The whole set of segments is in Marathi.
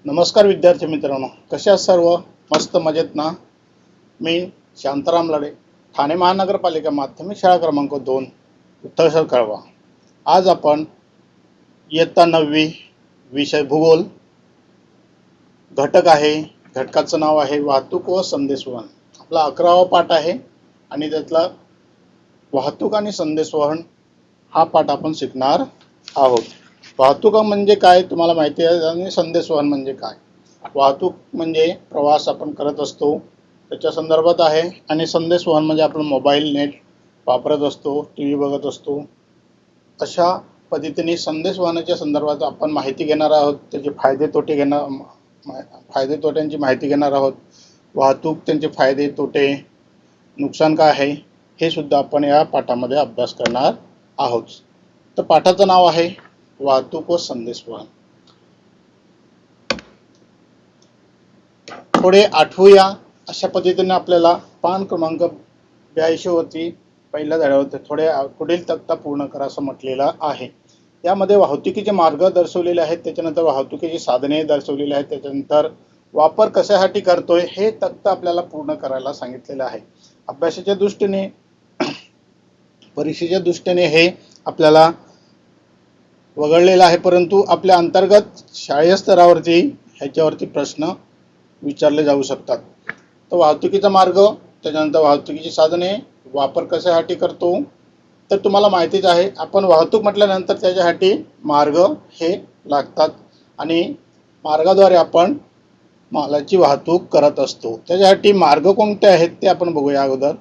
नमस्कार विद्यार्थी मित्रांनो, कसे आहात सर्व? मस्त मजेत ना? मी शांताराम लडे, ठाणे महानगरपालिका माध्यमिक शाळा क्रमांक 2, विठ्ठलसर कळवा. आज आपण इयत्ता 9वी विषय भूगोल, घटक आहे, घटकाचं नाव आहे वाहतूक व संदेशवहन. आपला 11वा पाठ आहे आणि त्यातला वाहतूक आणि संदेशवहन हा पाठ आपण शिकणार आहोत. वाहतूक म्हणजे काय तुम्हाला माहिती आहे आणि संदेशवहन म्हणजे काय? वाहतूक म्हणजे प्रवास आपण करत असतो त्याच्या संदर्भात आहे आणि संदेशवहन म्हणजे आपण मोबाईल नेट वापरत असतो, टी व्ही बघत असतो. अशा पद्धतीने संदेशवहनाच्या संदर्भात आपण माहिती घेणार आहोत. त्याचे फायदे तोट्यांची माहिती घेणार आहोत. वाहतूक, त्यांचे फायदे तोटे, नुकसान काय आहे हे सुद्धा आपण या पाठामध्ये अभ्यास करणार आहोत. तर पाठाचं नाव आहे वाहतूक व संदेशवहन. थोडे आठवूया. अशा पद्धतीने आपल्याला पान क्रमांक 82 वरती पहिल्या धड्यावरती थोडे पुढील तक्ता पूर्ण करा असं म्हटलेलं आहे. यामध्ये वाहतुकीचे मार्ग दर्शवलेले आहेत, त्याच्यानंतर वाहतुकीची साधने दर्शवलेली आहेत, त्याच्यानंतर वापर कशासाठी करतोय हे तक्ता आपल्याला पूर्ण करायला सांगितलेलं आहे. अभ्यासाच्या दृष्टीने, परीक्षेच्या दृष्टीने हे आपल्याला वगळलेलं आहे, परंतु आपल्या अंतर्गत शालेय स्तरावरती ह्याच्यावरती प्रश्न विचारले जाऊ शकतात. तर वाहतुकीचा मार्ग, त्याच्यानंतर वाहतुकीची साधने, वापर कशासाठी करतो. तर तुम्हाला माहितीच आहे, आपण वाहतूक म्हटल्यानंतर त्याच्यासाठी मार्ग हे लागतात आणि मार्गाद्वारे आपण मालाची वाहतूक करत असतो. त्याच्यासाठी मार्ग कोणते आहेत ते आपण बघूया. अगोदर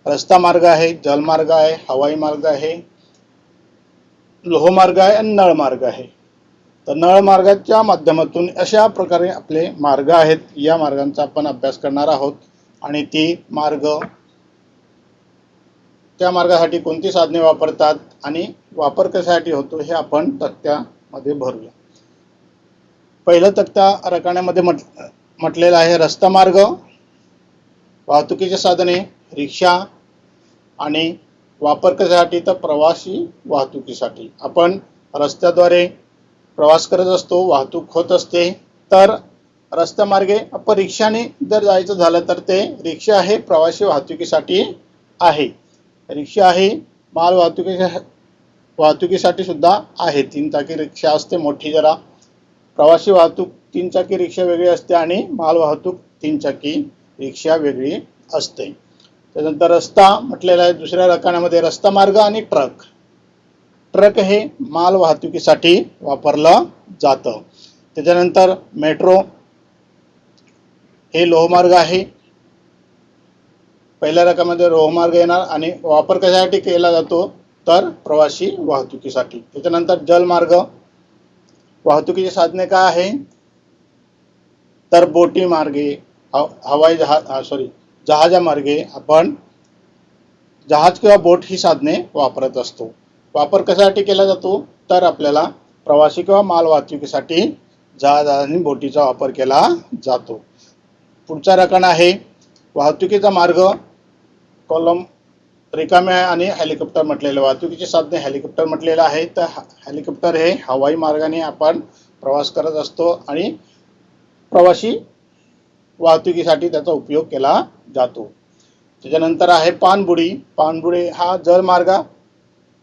रस्ता मार्ग आहे, जलमार्ग आहे, हवाई मार्ग आहे, लोहमार्ग आहे आणि नळमार्ग आहे. तर नळमार्गाच्या माध्यमातून अशा प्रकारे आपले मार्ग आहेत. या मार्गांचा आपण अभ्यास करणार आहोत आणि त्या मार्गासाठी कोणती साधने वापरतात आणि वापर कशासाठी होतो हे आपण तक्त्यामध्ये भरूया. पहिलं तक्ता रकान्यामध्ये म्हटलेलं आहे रस्ता मार्ग, वाहतुकीचे साधने, रिक्षा आणि वापर कशासाठी तर प्रवासी वाहतुकीसाठी. आपण रस्त्याद्वारे प्रवास करत असतो, वाहतूक होत असते. तर रस्त्यामार्गे आपण रिक्षाने जर जायचं झालं तर ते रिक्षा हे प्रवासी वाहतुकीसाठी आहे. रिक्षा आहे माल वाहतुकीसाठी सुद्धा आहे. 3 चाकी रिक्षा असते मोठी जरा. प्रवासी वाहतूक 3 चाकी रिक्षा वेगळी असते आणि माल वाहतूक 3 चाकी रिक्षा वेगळी असते. त्यानंतर रस्ता म्हटलेला आहे दुसऱ्या रकान्यामध्ये रस्ता मार्ग आणि ट्रक हे माल वाहतुकीसाठी वापरलं जातं. त्याच्यानंतर मेट्रो हे लोहमार्ग आहे. पहिल्या रकान्यामध्ये लोहमार्ग येणार आणि वापर कशासाठी केला जातो तर प्रवासी वाहतुकीसाठी. त्याच्यानंतर जलमार्ग, वाहतुकीचे साधने काय आहे तर बोटी मार्गे, जहाजामार्गे आपण जहाज किंवा बोट ही साधने वापरत असतो. वापर कशासाठी केला जातो तर आपल्याला प्रवासी किंवा माल वाहतुकीसाठी जहाज आणि बोटीचा वापर केला जातो. पुढचा रकाना आहे वाहतुकीचा मार्ग, कॉलम रिकामे आहे आणि हेलिकॉप्टर म्हटलेलं. वाहतुकीची साधने हेलिकॉप्टर म्हटलेलं आहे. तर हेलिकॉप्टर हे हवाई मार्गाने आपण प्रवास करत असतो आणि प्रवासी वाहतुकीसाठी त्याचा उपयोग केला जातो. त्याच्यानंतर आहे पाणबुडी. पाणबुडी हा जलमार्ग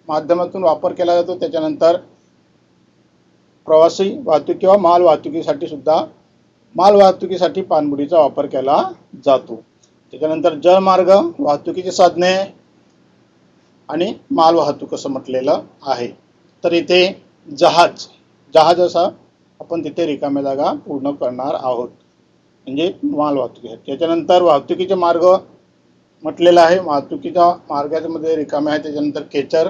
माध्यमातून वापर केला जातो. त्याच्यानंतर प्रवासी वाहतूक किंवा माल वाहतुकीसाठी पाणबुडीचा वापर केला जातो. त्याच्यानंतर जलमार्ग, वाहतुकीची साधने आणि माल वाहतूक असं म्हटलेलं आहे. तर इथे जहाज असा आपण तिथे रिकाम्या जागा पूर्ण करणार आहोत म्हणजे माल वाहतुकीसाठी. त्याच्यानंतर वाहतुकीचे मार्ग म्हटलेलं आहे. वाहतुकीच्या मार्गामध्ये रिकामे आहे. त्याच्यानंतर खेचर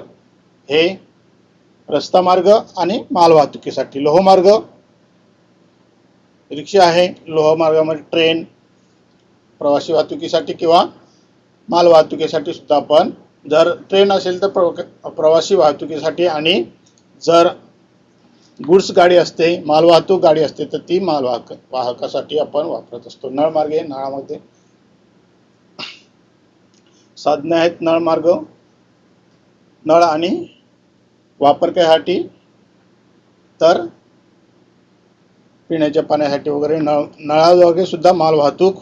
हे रस्ता मार्ग आणि माल वाहतुकीसाठी. लोहमार्ग रिक्षा आहे. लोहमार्गामध्ये ट्रेन प्रवासी वाहतुकीसाठी किंवा माल वाहतुकीसाठी सुद्धा आपण, जर ट्रेन असेल तर प्रवासी वाहतुकीसाठी आणि जर गुड्स गाडी असते, मालवाहतूक गाडी असते तर ती वाहकासाठी आपण वापरत असतो. नळमार्गे, नळामध्ये साधने आहेत. नळमार्ग, नळ आणि वापर कशासाठी तर पिण्याच्या पाण्यासाठी वगैरे नळाद्वारे सुद्धा माल वाहतूक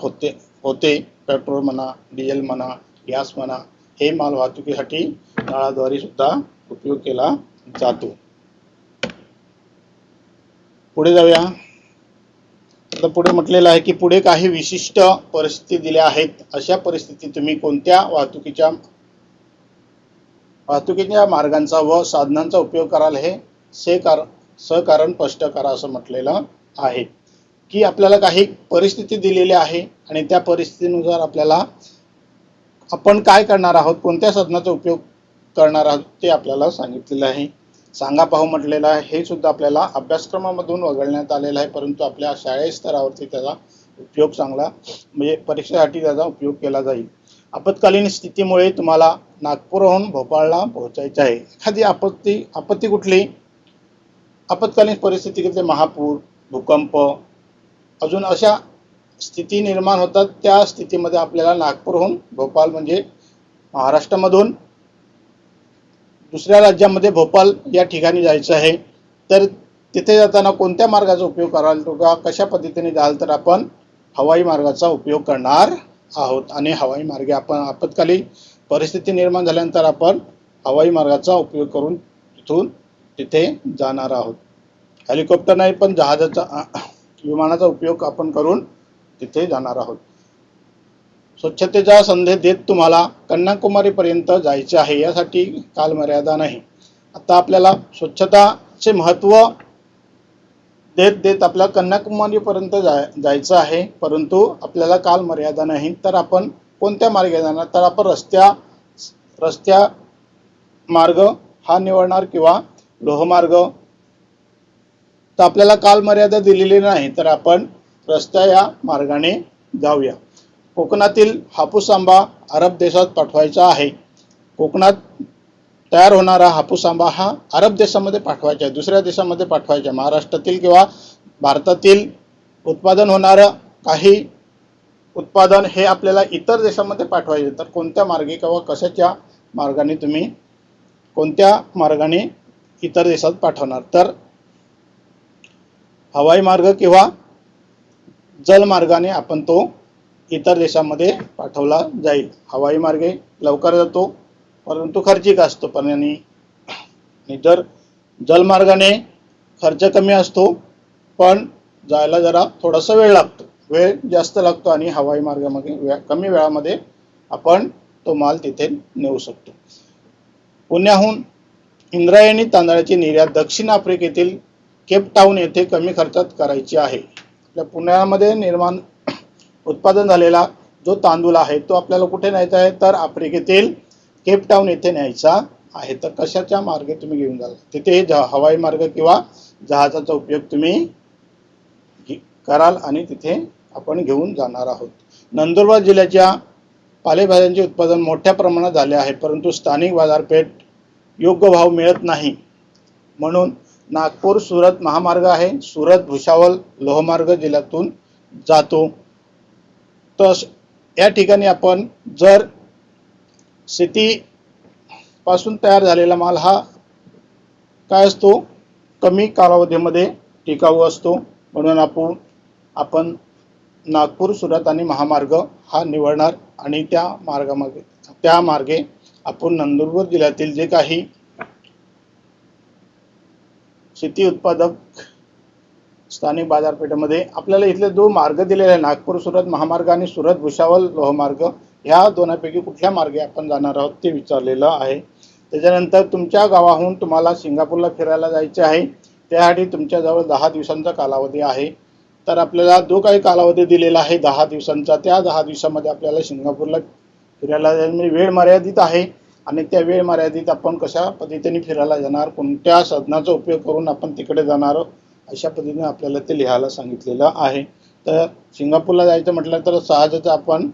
होते पेट्रोल म्हणा, डिझेल म्हणा, गॅस म्हणा, हे माल वाहतुकीसाठी नळाद्वारे सुद्धा उपयोग केला जातो. पुढे जाऊया. आता पुढे म्हटलेलं आहे की पुढे काही विशिष्ट परिस्थिती दिल्या आहेत. अशा परिस्थितीत तुम्ही कोणत्या वाहतुकीच्या मार्गांचा व साधनांचा उपयोग कराल हे सहकारण स्पष्ट करा असं म्हटलेलं आहे. की आपल्याला काही परिस्थिती दिलेली आहे आणि त्या परिस्थितीनुसार आपल्याला आपण काय करणार आहोत, कोणत्या साधनाचा उपयोग करणार आहोत ते आपल्याला सांगितलेलं आहे. सांगा पाहू म्हटलेलं आहे. हे सुद्धा आपल्याला अभ्यासक्रमामधून वगळण्यात आलेलं आहे, परंतु आपल्या शालेय स्तरावरती त्याचा उपयोग चांगला म्हणजे परीक्षेसाठी त्याचा उपयोग केला जाईल. आपत्कालीन स्थितीमुळे तुम्हाला नागपूरहून भोपाळला पोहोचायचे आहे. एखादी आपत्ती कुठली? आपत्कालीन परिस्थिती महापूर, भूकंप, अजून अशा स्थिती निर्माण होतात. त्या स्थितीमध्ये आपल्याला नागपूरहून भोपाळ म्हणजे महाराष्ट्रामधून दुसऱ्या राज्यामध्ये भोपाळ या ठिकाणी जायचं आहे. तर तिथे जाताना कोणत्या मार्गाचा उपयोग कराल किंवा कशा पद्धतीने जाल, तर आपण हवाई मार्गाचा उपयोग करणार आहोत. आणि हवाई मार्गे आपण आपत्कालीन परिस्थिती निर्माण झाल्यानंतर आपण हवाई मार्गाचा उपयोग करून तिथे जाणार आहोत. हेलिकॉप्टर नाही पण जहाजाचा विमानाचा उपयोग आपण करून तिथे जाणार आहोत. स्वच्छतेचा संदेश देत तुम्हाला कन्याकुमारी पर्यंत जायचे आहे. यासाठी कालमर्यादा नाही. आता आपल्याला स्वच्छताचे महत्त्व देत आपल्याला कन्याकुमारी पर्यंत जायचं आहे, परंतु आपल्याला कालमर्यादा नाही. तर आपण कोणत्या मार्गे जाणार, तर आपण रस्त्या मार्ग हा निवडणार किंवा लोहमार्ग. तर आपल्याला कालमर्यादा दिलेली नाही, तर आपण रस्त्या या मार्गाने जाऊया. कोकणातील हापूस आंबा अरब देशात पाठवायचा आहे. कोकणात तयार होणारा हापूस आंबा हा अरब देशामध्ये पाठवायचा आहे, दुसऱ्या देशामध्ये पाठवायचा. महाराष्ट्रातील किंवा भारतातील उत्पादन होणारं काही उत्पादन हे आपल्याला इतर देशामध्ये पाठवायचे. तर कोणत्या मार्गे किंवा कशाच्या मार्गाने तुम्ही कोणत्या मार्गाने इतर देशात पाठवणार, तर हवाई मार्ग किंवा जलमार्गाने आपण तो इतर देशामध्ये पाठवला जाईल. हवाई मार्गे लवकर जातो परंतु खर्चिक असतो, पण जर जलमार्गाने खर्च कमी असतो पण जायला जरा थोडासा वेळ जास्त लागतो आणि हवाई मार्गामध्ये कमी वेळामध्ये आपण तो माल तिथे नेऊ शकतो. पुण्याहून इंद्रायणी तांदळाची निर्यात दक्षिण आफ्रिकेतील केप टाऊन येथे कमी खर्चात करायची आहे. आपल्या पुण्यामध्ये उत्पादन झालेला जो तांदूळ आहे तो आपल्याला कुठे न्यायचा आहे, तर आफ्रिकेतील केप टाऊन येथे न्यायचा आहे. तर कशाच्या मार्गे तुम्ही घेऊन जाल, तिथे हवाई मार्ग किंवा जहाजाचा उपयोग तुम्ही कराल आणि तिथे आपण घेऊन जाणार आहोत. नंदुरबार जिल्ह्याच्या पालेभाज्यांचे उत्पादन मोठ्या प्रमाणात झाले आहे, परंतु स्थानिक बाजारपेठ योग्य भाव मिळत नाही. म्हणून नागपूर सुरत महामार्ग आहे. सुरत भुसावळ लोहमार्ग जिल्ह्यातून जातो. तर या ठिकाणी आपण जर शेतीपासून तयार झालेला माल हा काय असतो, कमी कालावधीमध्ये टिकाऊ असतो. म्हणून आपण नागपूर सुरत आणि महामार्ग हा निवडणार आणि त्या मार्गे आपण नंदुरबार जिल्ह्यातील जे काही शेती उत्पादक स्थानिक बाजारपेठेमध्ये आपल्याला इथले दो मार्ग दिलेले आहे, नागपूर सुरत महामार्ग आणि सुरत भुसावळ लोहमार्ग, ह्या दोनापैकी कुठल्या मार्गे आपण जाणार आहोत ते विचारलेलं आहे. त्याच्यानंतर तुमच्या गावाहून तुम्हाला सिंगापूरला फिरायला जायचे आहे. त्यासाठी तुमच्याजवळ 10 दिवसांचा कालावधी आहे. तर आपल्याला जो काही कालावधी दिलेला आहे 10 दिवसांचा, त्या 10 दिवसामध्ये आपल्याला सिंगापूरला फिरायला जायचं म्हणजे वेळ मर्यादित आहे. आणि त्या वेळ मर्यादित आपण कशा पद्धतीने फिरायला जाणार, कोणत्या साधनाचा उपयोग करून आपण तिकडे जाणार, अशा पद्धतीने आपल्याला ते लिहायला सांगितलेलं आहे. तर सिंगापूरला जायचं म्हटलं तर सहजच आपण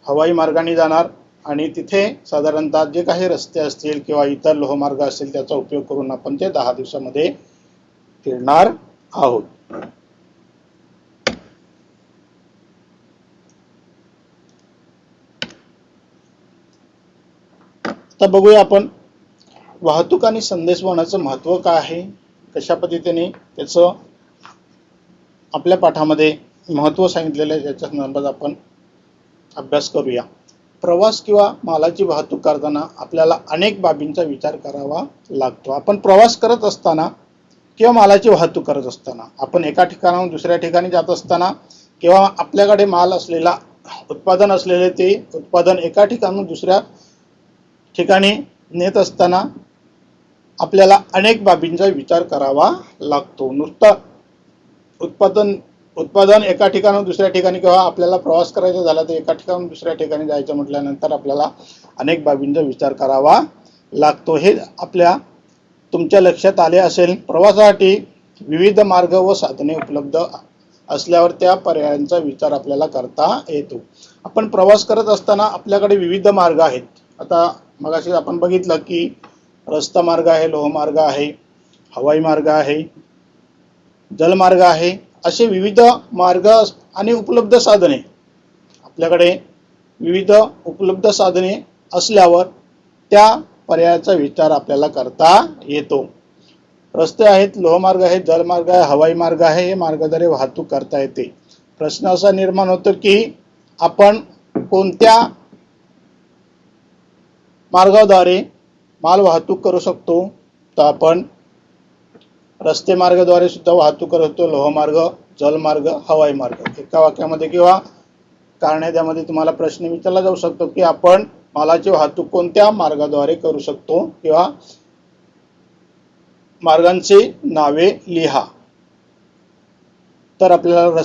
हवाई मार्गाने जाणार आणि तिथे साधारणतः जे काही रस्ते असतील किंवा इतर लोहमार्ग असतील त्याचा उपयोग करून आपण ते 10 दिवसामध्ये फिरणार आहोत. तर बघूया आपण वाहतूक आणि संदेशवहनाचं महत्त्व काय आहे, कशा पद्धतीने त्याचं आपल्या पाठामध्ये महत्त्व सांगितलेलं आहे, ज्याच्या संदर्भात आपण अभ्यास करूया. प्रवास किंवा मालाची वाहतूक करताना आपल्याला अनेक बाबींचा विचार करावा लागतो. आपण प्रवास करत असताना किंवा मालाची वाहतूक करत असताना, आपण एका ठिकाणाहून दुसऱ्या ठिकाणी जात असताना किंवा आपल्याकडे माल असलेला उत्पादन असलेले ते उत्पादन एका ठिकाणाहून दुसऱ्या ठिकाणी नेत असताना आपल्याला अनेक बाबींचा विचार करावा लागतो. नुसतं उत्पादन एका ठिकाणाहून दुसऱ्या ठिकाणी किंवा आपल्याला प्रवास करायचा झाला तर एका ठिकाणाहून दुसऱ्या ठिकाणी जायचं म्हटल्यानंतर आपल्याला अनेक बाबींचा विचार करावा लागतो. हे तुमच्या लक्षात आले असेल. प्रवासासाठी विविध मार्ग व साधने उपलब्ध असल्यावर त्या पर्यायांचा विचार आपल्याला करता येतो. आपण प्रवास करत असताना आपल्याकडे विविध मार्ग आहेत. आता मगाशी आपण बघितलं की रस्ता मार्ग आहे, लोहमार्ग आहे, हवाई मार्ग आहे, जलमार्ग आहे. असे विविध मार्ग आणि उपलब्ध साधने, आपल्याकडे विविध उपलब्ध साधने असल्यावर त्या पर्यायाचा विचार आपल्याला करता येतो. रस्ते आहेत, लोहमार्ग आहे, जलमार्ग आहे, हवाई मार्ग आहे. हे मार्गाद्वारे वाहतूक करता येते. प्रश्न असा निर्माण होतो की आपण कोणत्या मार्गाद्वारे माल वाहतूक करू शकतो? तर आपण रस्ते मार्गाद्वारे सुद्धा वाहतूक करतो. लोहमार्ग, जलमार्ग, हवाई मार्ग. एका वाक्यामध्ये किंवा कारण्यामध्ये तुम्हाला प्रश्न विचारला जाऊ शकतो की आपण मालाची वाहतूक कोणत्या मार्गाद्वारे करू शकतो किंवा मार्गांची नावे लिहा. तर आपल्याला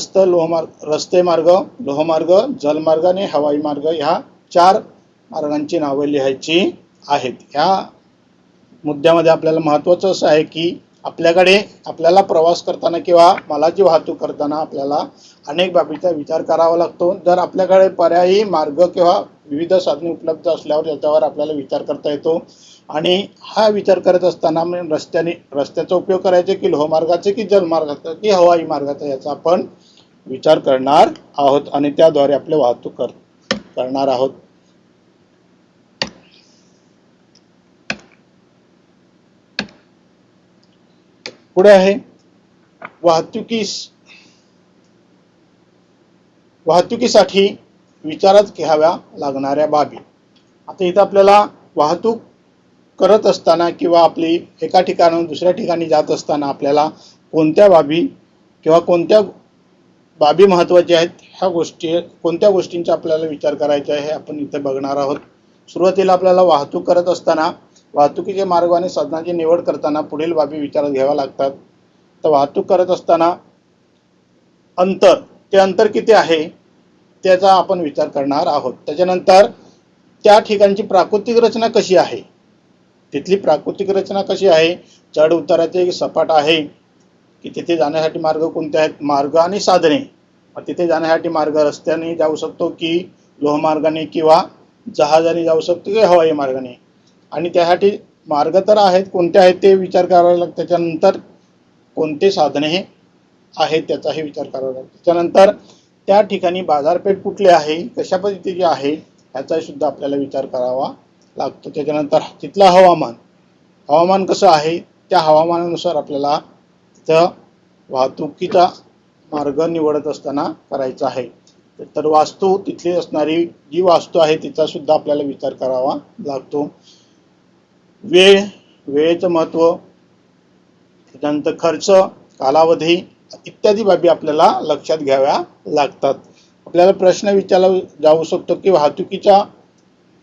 रस्ते मार्ग, लोहमार्ग, जलमार्ग आणि हवाई मार्ग ह्या 4 मार्गांची नावे लिहायची आहेत. ह्या मुद्द्यामध्ये आपल्याला महत्त्वाचं असं आहे की आपल्याला प्रवास करताना किंवा मालाची वाहतूक करताना आपल्याला अनेक बाबींचा विचार करावा लागतो. जर आपल्याकडे पर्यायी मार्ग किंवा विविध साधने उपलब्ध असल्यावर त्याच्यावर आपल्याला विचार करता येतो. आणि हा विचार करत असताना रस्त्याचा उपयोग करायचा की लोहमार्गाचे की जलमार्गाचा की हवाई मार्गाचा, याचा आपण विचार करणार आहोत आणि त्याद्वारे आपली वाहतूक करणार आहोत. पुढे आहे वाहतुकीसाठी विचारात घ्याव्या लागणाऱ्या बाबी. आता इथं आपल्याला वाहतूक करत असताना किंवा आपली एका ठिकाणाहून दुसऱ्या ठिकाणी जात असताना आपल्याला कोणत्या बाबी महत्त्वाच्या आहेत, कोणत्या गोष्टींचा आपल्याला विचार करायचा आहे हे आपण इथे बघणार आहोत. सुरुवातीला आपल्याला वाहतूक करत असताना वाहतुकीचे मार्ग आणि साधनांची निवड करताना पुढील बाबी विचारात घ्याव्या लागतात. तर वाहतूक करत असताना अंतर किती आहे त्याचा आपण विचार करणार आहोत. त्याच्यानंतर त्या ठिकाणची प्राकृतिक रचना कशी आहे, तिथली प्राकृतिक रचना कशी आहे, चढ उताराचे सपाट आहे की तिथे जाण्यासाठी मार्ग कोणते आहेत, मार्ग आणि साधने. तिथे जाण्यासाठी मार्ग रस्त्याने जाऊ शकतो की लोहमार्गाने किंवा जहाजाने जाऊ शकतो की हवाई मार्गाने. आणि त्यासाठी मार्ग तर आहेत, कोणते आहेत ते विचार करावा लागतो. त्याच्यानंतर कोणते साधने आहेत त्याचाही विचार करावा लागतो. त्याच्यानंतर त्या ठिकाणी बाजारपेठ कुठली आहे, कशा पद्धतीची आहे याचाही सुद्धा आपल्याला विचार करावा लागतो. त्याच्यानंतर तिथलं हवामान कसं आहे, त्या हवामानानुसार आपल्याला तिथं वाहतुकीचा मार्ग निवडत असताना करायचा आहे. तर तिथली असणारी जी वास्तू आहे तिचा सुद्धा आपल्याला विचार करावा लागतो. वेळेचं महत्त्व, त्यानंतर खर्च, कालावधी इत्यादी बाबी आपल्याला लक्षात घ्याव्या लागतात. आपल्याला प्रश्न विचारला जाऊ शकतो की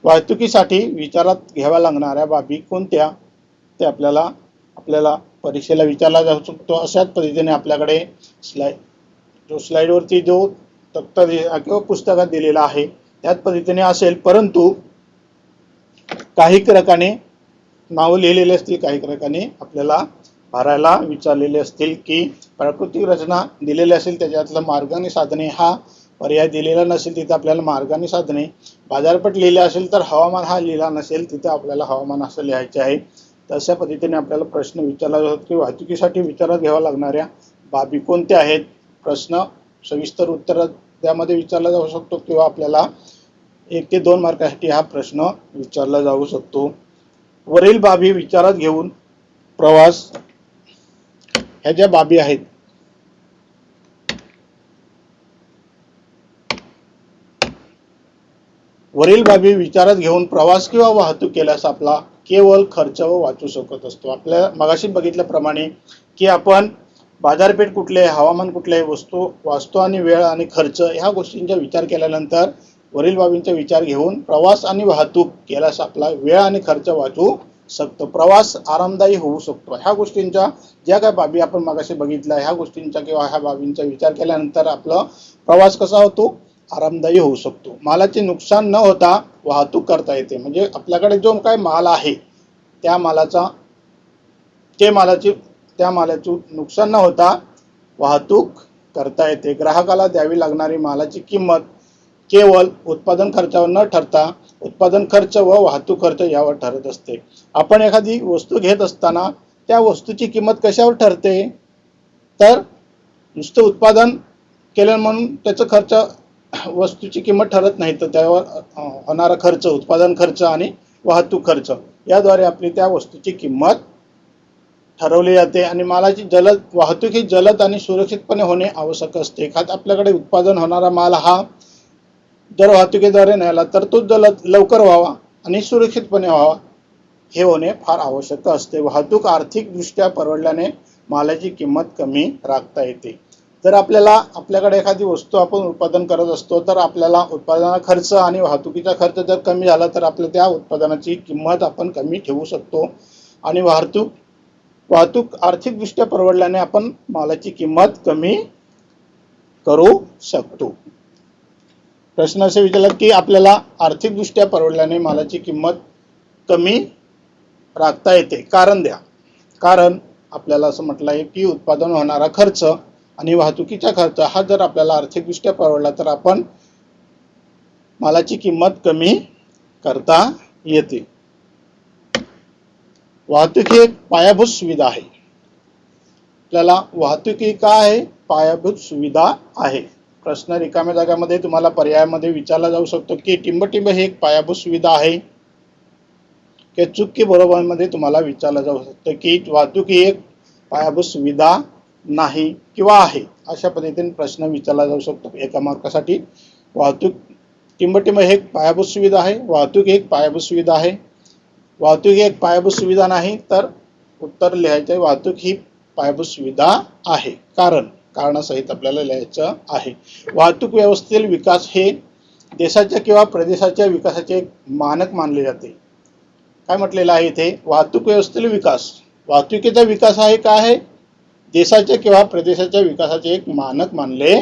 वाहतुकीसाठी विचारात घ्याव्या लागणाऱ्या बाबी कोणत्या, ते आपल्याला परीक्षेला विचारला जाऊ शकतो. अशाच पद्धतीने आपल्याकडे स्लाइडवरती जो तक्ता किंवा पुस्तकात दिलेला आहे त्याच पद्धतीने असेल, परंतु काही क्रकाने नाव लिहिलेले असतील, काही क्रकाने आपल्याला भरायला विचारलेले असतील की प्राकृतिक रचना दिलेली असेल त्याच्यातलं मार्ग आणि साधने हा पर्याय दिलेला नसेल तिथे आपल्याला मार्ग आणि साधने, बाजारपेठ लिहिले असेल तर हवामान हा लिहिला नसेल तिथे आपल्याला हवामान असं लिहायचे आहे. तशा पद्धतीने आपल्याला प्रश्न विचारला जातो की वाहतुकीसाठी विचारात घ्याव्या लागणाऱ्या बाबी कोणत्या आहेत. प्रश्न सविस्तर उत्तर त्यामध्ये विचारला जाऊ शकतो किंवा आपल्याला 1 ते 2 मार्कासाठी हा प्रश्न विचारला जाऊ शकतो. वरील बाबी विचारात घेऊन प्रवास ह्या ज्या बाबी आहेत वरील बाबी विचारात घेऊन प्रवास किंवा वाहतूक केल्यास आपला केवळ खर्च व वाचू शकत असतो। आपल्या मगाशी बघितल्याप्रमाणे की आपण बाजारपेठ कुठले, हवामान कुठले, वास्तू आणि वेळ आणि खर्च ह्या गोष्टींचा विचार केल्यानंतर वरील बाबींचा विचार घेऊन प्रवास आणि वाहतूक केल्यास आपला वेळ आणि खर्च वाचू शकतो, प्रवास आरामदायी होऊ शकतो। ह्या गोष्टींच्या ज्या काय बाबी आपण मगाशी बघितल्या ह्या गोष्टींचा किंवा ह्या बाबींचा विचार केल्यानंतर आपला प्रवास कसा होतो, आरामदायी होऊ शकतो। मालाचे नुकसान न होता वाहतूक करता येते, म्हणजे आपल्याकडे जो काय माल आहे त्या मालाचे नुकसान न होता वाहतूक करता येते। ग्राहकाला द्यावी लागणारी मालाची किंमत केवळ उत्पादन खर्चावर न ठरता उत्पादन खर्च व वाहतूक खर्च यावर ठरत असते। आपण एखादी वस्तू घेत असताना त्या वस्तूची किंमत कशावर ठरते, तर नुसतं उत्पादन केलं म्हणून त्याचा खर्च वस्तूची किंमत ठरत नाही, तर त्यावर होणारा खर्च, उत्पादन खर्च आणि वाहतूक खर्च याद्वारे आपली त्या वस्तूची किंमत ठरवली जाते। आणि मालाची वाहतूक ही जलद आणि सुरक्षितपणे होणे आवश्यक असते। एखादा आपल्याकडे उत्पादन होणारा माल हा जर वाहतुकीद्वारे नेला तर तो जलद लवकर व्हावा आणि सुरक्षितपणे व्हावा हे होणे फार आवश्यक असते। वाहतूक आर्थिकदृष्ट्या परवडल्याने मालाची किंमत कमी राखता येते। जर आपल्याकडे एखादी वस्तू आपण उत्पादन करत असतो तर आपल्याला उत्पादना खर्च आणि वाहतुकीचा खर्च जर कमी झाला तर आपल्या त्या उत्पादनाची किंमत आपण कमी ठेवू शकतो आणि वाहतूक आर्थिकदृष्ट्या परवडल्याने आपण मालाची किंमत कमी करू शकतो। प्रश्न असे विचारला की आपल्याला आर्थिकदृष्ट्या परवडल्याने मालाची किंमत कमी राखता येते, कारण द्या। कारण आपल्याला असं म्हटलं आहे की उत्पादन होणारा खर्च आणि वाहतुकीचा खर्च हा जर आपल्याला आर्थिकदृष्ट्या परवडला तर आपण मालाची किंमत कमी करता येते। वाहतूक ही एक पायाभूत सुविधा आहे। आपल्याला वाहतूक ही काय आहे, पायाभूत सुविधा आहे। प्रश्न रिकाम्या जागामध्ये तुम्हाला पर्यायामध्ये विचारला जाऊ शकतो की टिंबटिंब ही एक पायाभूत सुविधा आहे की चूक की बरोबर मध्ये तुम्हाला विचारला जाऊ शकतो की वाहतूक ही एक पायाभूत सुविधा नाही किंवा आहे, अशा पद्धतीने प्रश्न विचारला जाऊ शकतो एका मार्कासाठी। वाहतूक टिंबटिंब ही एक पायाभूत सुविधा आहे, वाहतूक ही एक पायाभूत सुविधा आहे, वाहतूक ही एक पायाभूत सुविधा नाही, तर उत्तर लिहायचे वाहतूक ही पायाभूत सुविधा आहे। कारणासहित आपल्याला लिहायचं आहे। वाहतूक व्यवस्थेतील विकास हे देशाच्या किंवा प्रदेशाच्या विकासाचे एक मानक मानले जाते। काय म्हटलेलं आहे इथे, वाहतूक व्यवस्थेतील विकास, वाहतुकीचा विकास आहे काय आहे, देशाच्या किंवा प्रदेशाच्या विकासाचे एक मानक मानले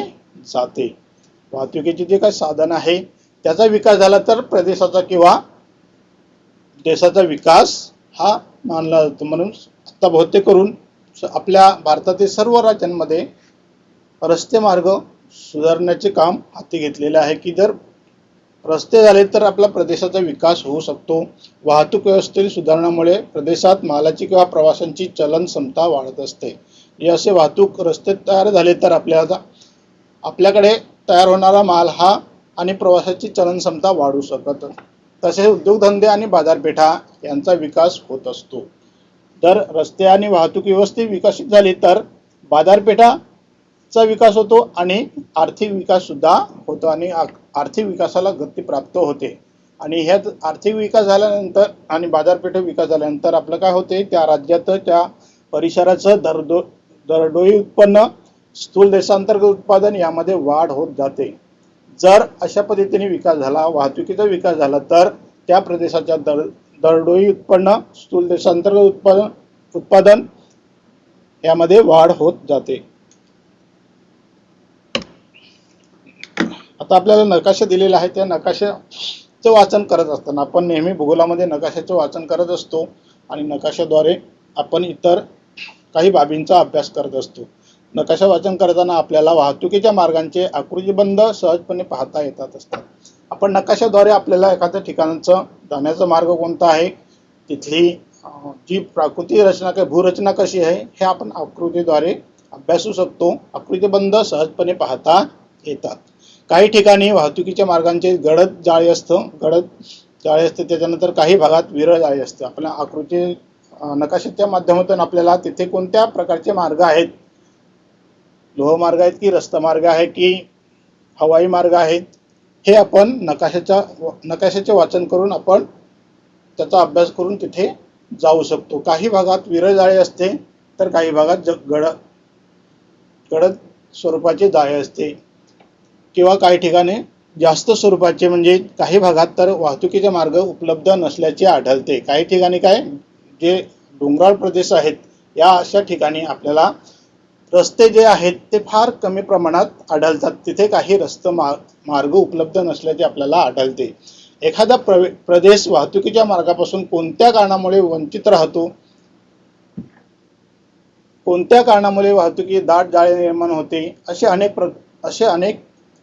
जाते। वाहतुकीचे जे काही साधन आहे त्याचा विकास झाला तर प्रदेशाचा किंवा देशाचा विकास हा मानला जातो। म्हणून आता बहुतेक करून आपल्या भारतातील सर्व राज्यांमध्ये रस्ते मार्ग सुधारण्याचे काम हाती घेतलेले आहे की जर रस्ते झाले तर आपला प्रदेशाचा विकास होऊ शकतो। वाहतूक व्यवस्थेतील सुधारणामुळे प्रदेशात मालाची किंवा प्रवाशांची चलन क्षमता वाढत असते। असे वाहतूक रस्ते तयार झाले तर आपल्याकडे तयार होणारा माल हा आणि प्रवासाची चलन क्षमता वाढू शकत। तसेच उद्योगधंदे आणि बाजारपेठा यांचा विकास होत असतो। जर रस्ते आणि वाहतूक व्यवस्थित विकसित झाली तर बाजारपेठाचा विकास होतो आणि आर्थिक विकास सुद्धा होतो आणि आर्थिक विकासाला गती प्राप्त होते। आणि ह्यात आर्थिक विकास झाल्यानंतर आणि बाजारपेठा विकास झाल्यानंतर आपलं काय होते, त्या राज्यात त्या परिसराचं दरडोई उत्पन्न, स्थूल देशांतर्गत उत्पादन यामध्ये वाढ होत जाते। जर अशा पद्धतीने विकास झाला, वाहतुकीचा विकास झाला तर त्या प्रदेशाच्या दरडोई उत्पन्न, स्थूल देशांतर्गत उत्पादन यामध्ये वाढ होत जाते। आता आपल्याला नकाशा दिलेला आहे, त्या नकाशाचं वाचन करत असताना आपण नेहमी भूगोलामध्ये नकाशाचं वाचन करत असतो आणि नकाशाद्वारे आपण इतर काही बाबींचा अभ्यास करत असतो। नकाशा वाचन करताना आपल्याला वाहतुकीच्या मार्गांचे आकृतीबंध सहजपणे पाहता येतात असतात। आपण नकाशाद्वारे आपल्याला एखाद्या ठिकाणाचं जाण्याचा मार्ग कोणता आहे, तिथली जी प्राकृतिक रचना काय भूरचना कशी आहे हे आपण आकृतीद्वारे अभ्यासू शकतो। आकृतीबंध सहजपणे पाहता येतात। काही ठिकाणी वाहतुकीच्या मार्गांचे गडद जाळे असते, त्याच्यानंतर काही भागात विरळ जाळे असते। आपल्या आकृती नकाशाच्या माध्यमातून आपल्याला तिथे कोणत्या प्रकारचे मार्ग आहेत, लोहमार्ग आहेत की रस्ता मार्ग आहे की हवाई मार्ग आहेत हे आपण नकाशाचे वाचन करून आपण त्याचा अभ्यास करून तिथे जाऊ शकतो। काही भागात विरळ जाळे असते तर काही भागात गडद स्वरूपाचे जाळे असते किंवा काही ठिकाणी जास्त स्वरूपाचे, म्हणजे काही भागात तर वाहतुकीचे मार्ग उपलब्ध नसल्याचे आढळते। काही ठिकाणी काय, जे डोंगराळ प्रदेश आहेत या अशा ठिकाणी आपल्याला रस्ते जे आहेत ते फार कमी प्रमाणात आढळतात, तिथे काही मार्ग उपलब्ध नसल्याचे आपल्याला आढळते। एखादा प्रदेश वाहतुकीच्या मार्गापासून कोणत्या कारणामुळे वंचित राहतो, कोणत्या कारणामुळे वाहतुकी दाट जाळे निर्माण होते, असे अनेक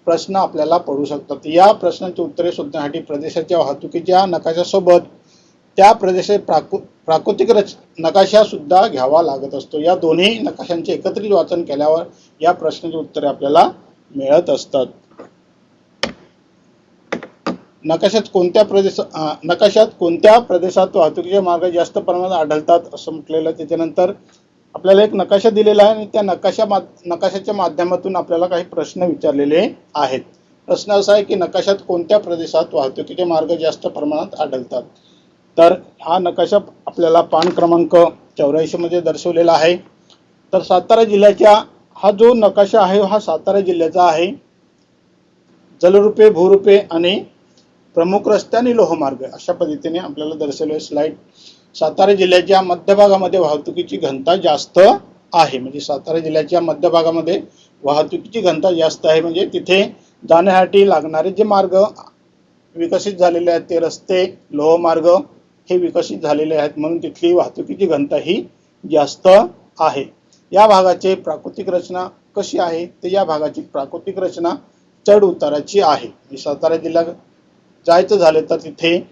प्रश्न आपल्याला पडू शकतात। या प्रश्नांची उत्तरे शोधण्यासाठी प्रदेशाच्या वाहतुकीच्या नकाशासोबत त्या प्रदेशाचे प्राकृतिक नकाशा सुद्धा घ्यावा लागत असतो। या दोन्ही नकाशांचे एकत्रित वाचन केल्यावर या प्रश्नांची उत्तरे आपल्याला मिळत असतात। नकाशात कोणत्या प्रदेशात वाहतुकीचे मार्ग जास्त प्रमाणात आढळतात असं म्हटलेलं। त्याच्यानंतर आपल्याला एक नकाशा दिलेला आहे आणि त्या नकाशाच्या माध्यमातून आपल्याला काही प्रश्न विचारलेले आहेत। प्रश्न असा आहे की नकाशात कोणत्या प्रदेशात वाहतुकीचे मार्ग जास्त प्रमाणात आढळतात। तर हा नकाशा आपल्याला पान क्रमांक 84 मध्ये दर्शवलेला आहे। तर सातारा जिल्ह्याचा हा जो नकाशा आहे हा सातारा जिल्ह्याचा आहे। जलरूपे, भूरूपे आणि प्रमुख रस्ते आणि लोहमार्ग अशा पद्धतीने आपल्याला दर्शवले स्लाइड। सातारा जिल्ह्याच्या मध्यभागामध्ये वाहतुकीची घनता जास्त आहे, म्हणजे सातारा जिल्ह्याच्या मध्यभागामध्ये वाहतुकीची घनता जास्त आहे, म्हणजे तिथे जाण्यासाठी लागणारे जे मार्ग विकसित झालेले आहेत ते रस्ते, लोहमार्ग हे विकसित झालेले आहेत, म्हणून तिथली वाहतुकीची घनता ही जास्त आहे। या भागाची प्राकृतिक रचना कशी आहे, तर या भागाची प्राकृतिक रचना चढ उताराची आहे। सातारा जिल्हा जायचं झालं तर तिथे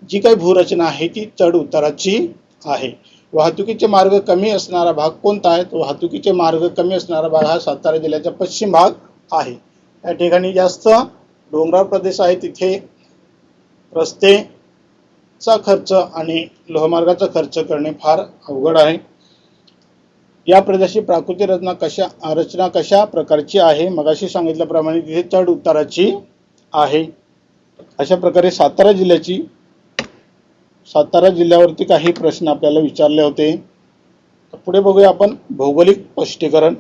जी काही भूरचना आहे ती चढ उताराची आहे। वाहतुकीचे मार्ग कमी असणारा भाग कोणता आहे, तो वाहतुकीचे मार्ग कमी असणारा भाग हा सातारा जिल्ह्याचा पश्चिम भाग आहे। या ठिकाणी जास्त डोंगराळ प्रदेश आहे, तिथे रस्तेचा खर्च आणि लोहमार्गाचा खर्च करणे फार अवघड आहे। या प्रदेशाची प्राकृतिक रचना कशा प्रकारची आहे, मगाशी सांगितल्याप्रमाणे तिथे चढ उताराची आहे। अशा प्रकारे सातारा जिल्ह्यावरती काही प्रश्न आपल्याला विचारले होते। पुढे बघूया आपण भौगोलिक स्पष्टीकरण।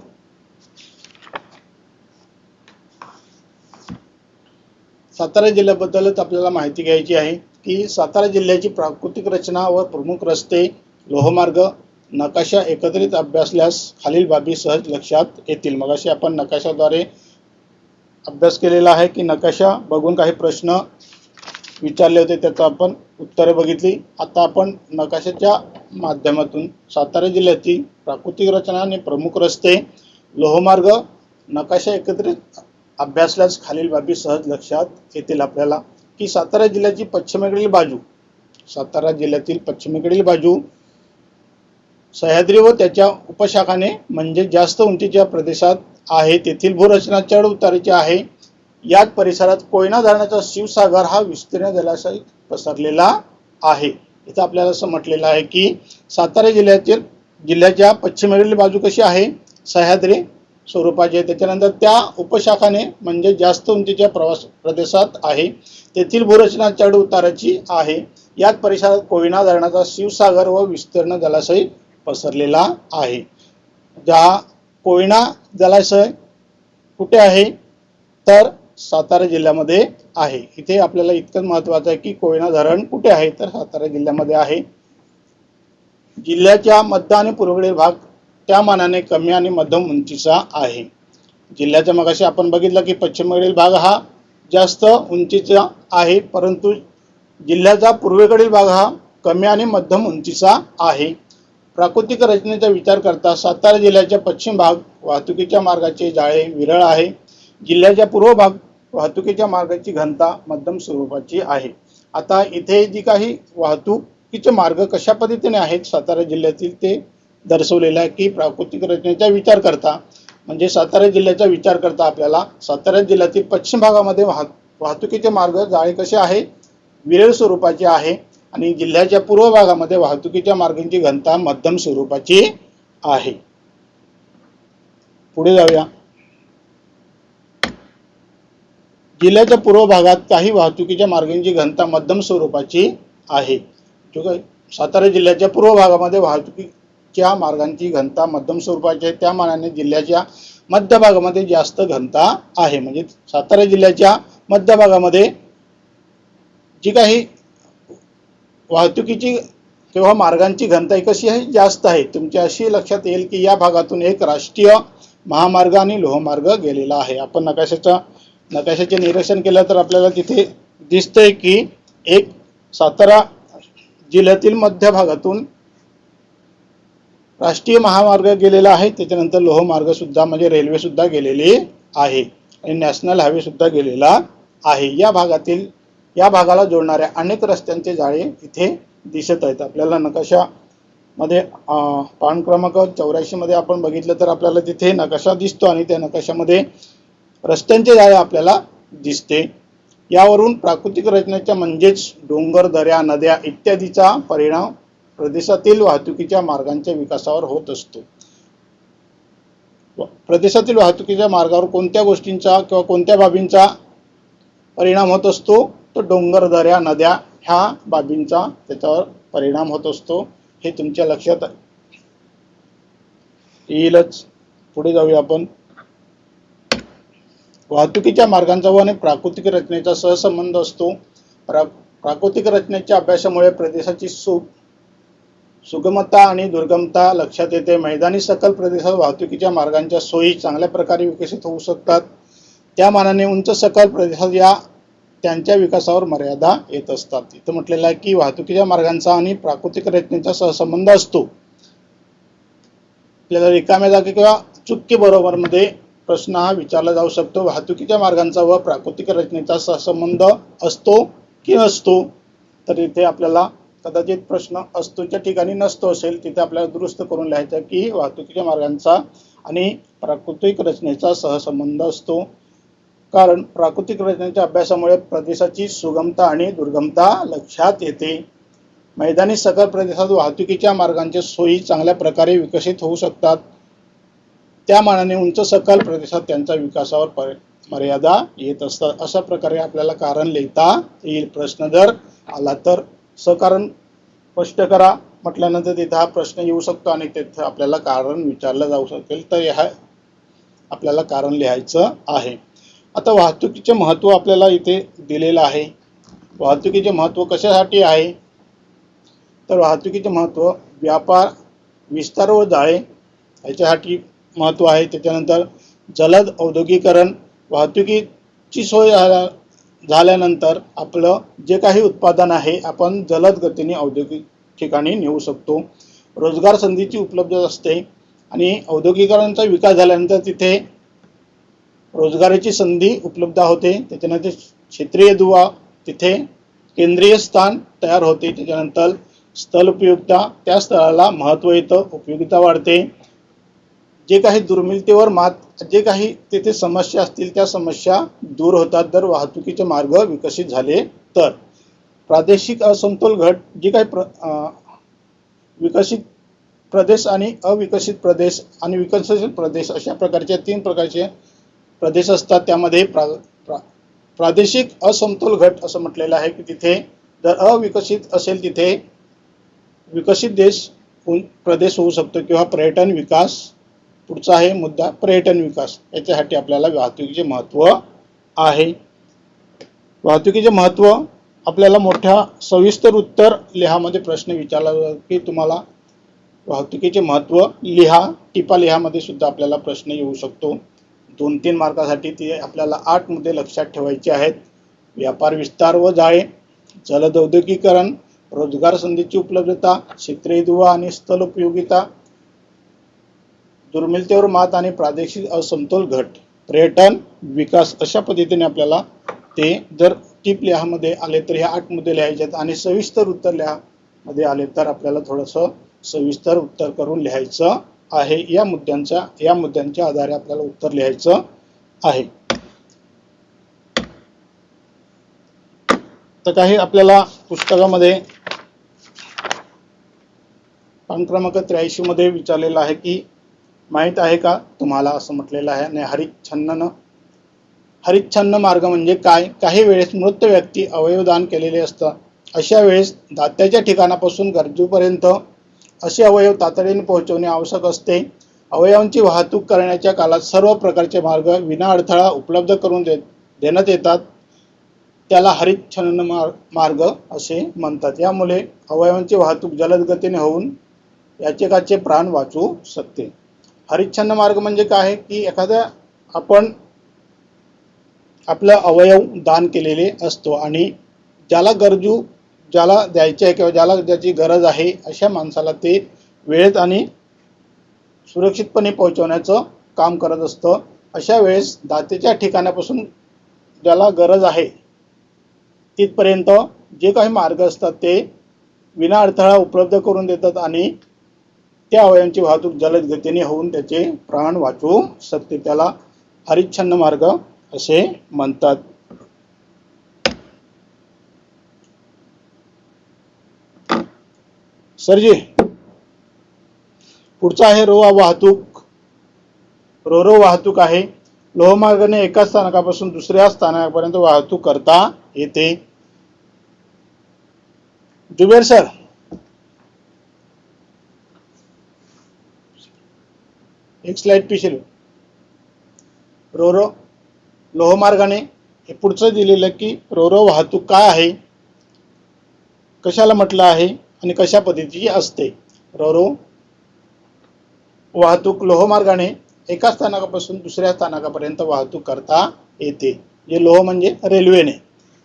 सातारा जिल्ह्याबद्दलच आपल्याला माहिती घ्यायची आहे की सातारा जिल्ह्याची प्राकृतिक रचना व प्रमुख रस्ते, लोहमार्ग नकाशा एकत्रित अभ्यासल्यास खालील बाबी सहज लक्षात येतील। मगाशी आपण नकाशाद्वारे अभ्यास केलेला आहे की नकाशा बघून काही प्रश्न विचारले होते, त्याचा आपण उत्तरे बघितली। आता आपण नकाशाच्या माध्यमातून सातारा जिल्ह्यातील प्राकृतिक रचना आणि प्रमुख रस्ते, लोहमार्ग नकाशा एकत्रित अभ्यासल्यास खालील बाबी सहज लक्षात येतील आपल्याला की सातारा जिल्ह्यातील पश्चिमेकडील बाजू सह्याद्री व त्याच्या उपशाखाने म्हणजे जास्त उंचीच्या प्रदेशात आहे, तेथील भूरचना चढ उताराची आहे। याच परिसरात कोयना धरणाचा शिवसागर हा विस्तीर्ण जलाशय पसरलेला आहे। इथं आपल्याला असं म्हटलेलं आहे की सातारा जिल्ह्याच्या पश्चिमेकडील बाजू कशी आहे, सह्याद्री स्वरूपाची आहे। त्याच्यानंतर त्या उपशाखाने म्हणजे जास्त उंचीच्या प्रदेशात आहे, तेथील भूरचना चढ उताराची आहे। याच परिसरात कोयना धरणाचा शिवसागर व विस्तीर्ण जलाशय पसरलेला आहे। कोयना जलाशय कुठे आहे, तर सातारा जिल्ह्यामध्ये आहे। इथे आपल्याला इतकं महत्त्वाचं आहे की कोयना धरण कुठे आहे, तर सातारा जिल्ह्यामध्ये आहे। जिल्ह्याच्या मध्य आणि पूर्वेकडील भाग त्या मानाने कमी आणि मध्यम उंचीचा आहे। जिल्ह्याच्या मगाशी आपण बघितलं की पश्चिमेकडील भाग हा जास्त उंचीचा आहे, परंतु जिल्ह्याचा पूर्वेकडील भाग हा कमी आणि मध्यम उंचीचा आहे। प्राकृतिक रचनेचा विचार करता सातारा जिल्ह्याचा पश्चिम भाग वाहतुकीच्या मार्गाचे जाळे विरळ आहे। जिल्ह्याचा पूर्व भाग वाहतुकीच्या मार्गाची घनता मध्यम स्वरूपाची आहे। आता इथे जी काही वाहतुकीचे मार्ग कशा पद्धतीने आहेत सातारा जिल्ह्यातील ते दर्शवलेलं आहे की प्राकृतिक रचनेचा विचार करता, म्हणजे सातारा जिल्ह्याचा विचार करता आपल्याला सातारा जिल्ह्यातील पश्चिम भागामध्ये वाहतुकीचे मार्ग जाळे कसे आहे, विरळ स्वरूपाचे आहे आणि जिल्ह्याच्या पूर्व भागामध्ये वाहतुकीच्या मार्गांची घनता मध्यम स्वरूपाची आहे। पुढे जाऊया। जिल्ह्याच्या पूर्व भागात काही वाहतुकीच्या मार्गांची घनता मध्यम स्वरूपाची आहे. जो काही सातारा जिल्ह्याच्या पूर्व भागामध्ये वाहतुकीच्या मार्गांची घनता मध्यम स्वरूपाची आहे, त्या मानाने जिल्ह्याच्या मध्य भागामध्ये जास्त घनता आहे. म्हणजे सातारा जिल्ह्याच्या मध्य भागामध्ये जी काही वाहतुकीची किंवा मार्गांची घनता कशी आहे, जास्त आहे. तुमच्या अशी लक्षात येईल की या भागातून एक राष्ट्रीय महामार्ग आणि लोहमार्ग गेलेला आहे. आपण नकाशाचे निरीक्षण केलं तर आपल्याला तिथे दिसतंय की एक सातारा जिल्ह्यातील मध्य भागातून राष्ट्रीय महामार्ग गेलेला आहे, त्याच्यानंतर लोहमार्ग सुद्धा म्हणजे रेल्वे सुद्धा गेलेली आहे आणि नॅशनल हायवे सुद्धा गेलेला आहे. या भागाला जोडणाऱ्या अनेक रस्त्यांचे जाळे इथे दिसत आहेत. आपल्याला नकाशामध्ये पान क्रमांक 84 मध्ये आपण बघितलं तर आपल्याला तिथे नकाशा दिसतो आणि त्या नकाशामध्ये रस्त्यांचे जाळे आपल्याला दिसते. यावरून प्राकृतिक रचनेच्या म्हणजेच डोंगर, दऱ्या, नद्या इत्यादीचा परिणाम प्रदेशातील वाहतुकीच्या मार्गांच्या विकासावर होत असतो. प्रदेशातील वाहतुकीच्या मार्गावर कोणत्या गोष्टींचा किंवा कोणत्या बाबींचा परिणाम होत असतो, तर डोंगर, दऱ्या, नद्या ह्या बाबींचा त्याच्यावर परिणाम होत असतो. हे तुमच्या लक्षात येईलच. पुढे जाऊया आपण. वाहतुकीच्या मार्गांचा व प्राकृतिक रचनेचा सहसंबंध असतो. प्राकृतिक रचनेच्या अभ्यासामुळे प्रदेशाची सुगमता आणि दुर्गमता लक्षात येते. मैदानी सखल प्रदेशात वाहतुकीच्या मार्गांच्या सोयी चांगल्या प्रकारे विकसित होऊ शकतात. त्या मानाने उंच सखल प्रदेशात त्यांच्या विकासावर मर्यादा येत असतात. इथं म्हटलेलं आहे की वाहतुकीच्या मार्गांचा आणि प्राकृतिक रचनेचा सहसंबंध असतो. आपल्याला रिकाम्या जागी किंवा चुटकी बरोबर मध्ये प्रश्न हा विचारला जाऊ शकतो. वाहतुकीच्या मार्गांचा व प्राकृतिक रचनेचा सहसंबंध असतो की नसतो, तर इथे आपल्याला कदाचित प्रश्न असतोच्या ठिकाणी नसतो असेल, तिथे आपल्याला दुरुस्त करून लिहायचं की वाहतुकीच्या मार्गांचा आणि प्राकृतिक रचनेचा सहसंबंध असतो. कारण प्राकृतिक रचनेच्या अभ्यासामुळे प्रदेशाची सुगमता आणि दुर्गमता लक्षात येते. मैदानी सखल प्रदेशात वाहतुकीच्या मार्गांच्या सोयी चांगल्या प्रकारे विकसित होऊ शकतात. त्या मानाने उंच सखल प्रदेशात त्यांच्या विकासावर मर्यादा येत असतात. अशा प्रकारे आपल्याला कारण लिहिता येईल. प्रश्न जर आला तर सकारण स्पष्ट करा म्हटल्यानंतर तिथे हा प्रश्न येऊ शकतो आणि तिथे आपल्याला कारण विचारलं जाऊ शकेल, तर ह्या आपल्याला कारण लिहायचं आहे. आता वाहतुकीचे महत्त्व आपल्याला इथे दिलेलं आहे. वाहतुकीचे महत्त्व कशासाठी आहे, तर वाहतुकीचे महत्त्व व्यापार, विस्तार व जाळे याच्यासाठी महत्त्व आहे. त्याच्यानंतर जलद औद्योगिकरण, वाहतुकीची सोय झाल्यानंतर आपलं जे काही उत्पादन आहे आपण जलद गतीने औद्योगिक ठिकाणी नेऊ शकतो. रोजगार संधीची उपलब्धता असते आणि औद्योगिकरणाचा विकास झाल्यानंतर तिथे रोजगाराची संधी उपलब्ध होते. त्याच्यानंतर क्षेत्रीय दुवा, तिथे केंद्रीय स्थान तयार होते. त्याच्यानंतर स्थल उपयुक्तता, त्या स्थळाला महत्त्व येतं, उपयुक्तता वाढते. जे काही दुर्मिळतेवर मात, जे काही तिथे समस्या असतील त्या समस्या दूर होतात जर वाहतुकीचे मार्ग विकसित झाले तर. प्रादेशिक असमतोल घट, जे काही विकसित प्रदेश आणि अविकसित प्रदेश आणि विकसित प्रदेश अशा प्रकारचे 3 प्रकारचे प्रदेश असतात. त्यामध्ये प्रादेशिक असमतोल घट असं म्हटलेलं आहे की तिथे जर अविकसित असेल तिथे विकसित प्रदेश होऊ शकतो किंवा पर्यटन विकास. पुढचा आहे मुद्दा पर्यटन विकास. याच्यासाठी आपल्याला वाहतुकीचे महत्त्व आहे. वाहतुकीचे महत्त्व आपल्याला मोठ्या सविस्तर उत्तर लिहामध्ये प्रश्न विचारला जातो की तुम्हाला वाहतुकीचे महत्त्व लिहा. टिपा लिहामध्ये सुद्धा आपल्याला प्रश्न येऊ शकतो. 2-3 मार्कासाठी ते आपल्याला 8 मुद्दे लक्षात ठेवायचे आहेत. व्यापार विस्तार व जाळे, जलद औद्योगिकरण, रोजगार संधीची उपलब्धता, क्षेत्रीय दुवा आणि स्थल उपयोगिता, दुर्मिळतेवर मात आणि प्रादेशिक असमतोल घट, पर्यटन विकास. अशा पद्धतीने आपल्याला ते जर टिप लिहामध्ये आले तर हे 8 मुद्दे लिहायचे आहेत आणि सविस्तर उत्तर लिहामध्ये आले तर आपल्याला थोडंसं सविस्तर उत्तर करून लिहायचं आहे. या मुद्द्यांच्या आधारे आपल्याला उत्तर लिहायचं आहे. तर काही आपल्याला पुस्तकामध्ये पान क्रमांक 83 मध्ये विचारलेलं आहे की माहित आहे का तुम्हाला, असं म्हटलेलं आहे. आणि हरित छन्नन हरिच्छन्न मार्ग म्हणजे काय? काही वेळेस मृत व्यक्ती अवयवदान केलेले असतात. अशा वेळेस दात्याच्या ठिकाणापासून गरजूपर्यंत असे अवयव तातडीने पोहोचवणे आवश्यक असते. अवयवांची वाहतूक करण्याच्या काळात सर्व प्रकारचे मार्ग विना अडथळा उपलब्ध करून देण्यात येतात. त्याला हरिच्छन्न मार्ग असे म्हणतात. यामुळे अवयवांची वाहतूक जलद गतीने होऊन याचकाचे प्राण वाचू शकते. हरिच्छन्न मार्ग म्हणजे काय की एखाद्या आपण आपला अवयव दान केलेले असतो आणि ज्याला गरजू ज्याला द्यायचे आहे किंवा ज्याला ज्याची गरज आहे अशा माणसाला ते वेळेत आणि सुरक्षितपणे पोहोचवण्याचं काम करत असतं. अशा वेळेस दात्याच्या ठिकाणापासून ज्याला गरज आहे तिथपर्यंत जे काही मार्ग असतात ते विना अडथळा उपलब्ध करून देतात आणि त्या अवयवांची वाहतूक जलद गतीने होऊन त्याचे प्राण वाचवू शकते. त्याला हरिच्छन्न मार्ग असे म्हणतात. सरजी पुढचा आहे वाहतूक. रोरो वाहतूक आहे. लोहमार्गाने एका स्थानकापासून दुसऱ्या स्थानकापर्यंत वाहतूक करता येते. जुबेर सर, एक स्लाइड पिशील. रोरो लोहमार्गाने हे पुढचं दिलेलं की रोरो वाहतूक काय आहे, कशाला म्हटलं आहे आणि कशा पद्धतीची असते. रोरो वाहतूक लोहमार्गाने एका स्थानकापासून दुसऱ्या स्थानकापर्यंत वाहतूक करता येते. जे लोह म्हणजे रेल्वेने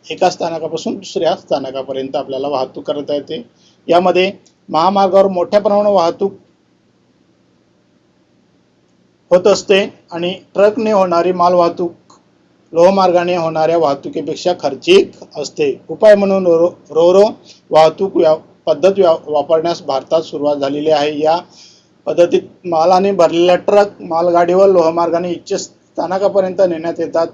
एका स्थानकापासून दुसऱ्या स्थानकापर्यंत आपल्याला वाहतूक करता येते. यामध्ये महामार्गावर मोठ्या प्रमाणावर वाहतूक होत असते आणि ट्रकने होणारी माल वाहतूक लोहमार्गाने होणाऱ्या वाहतुकीपेक्षा खर्चिक असते. उपाय म्हणून रोरो वाहतूक पद्धत वापरण्यास भारतात सुरुवात झालेली आहे. या पद्धतीत मालाने भरलेल्या ट्रक मालगाडीवर लोहमार्गाने इच्छित स्थानकापर्यंत नेण्यात येतात.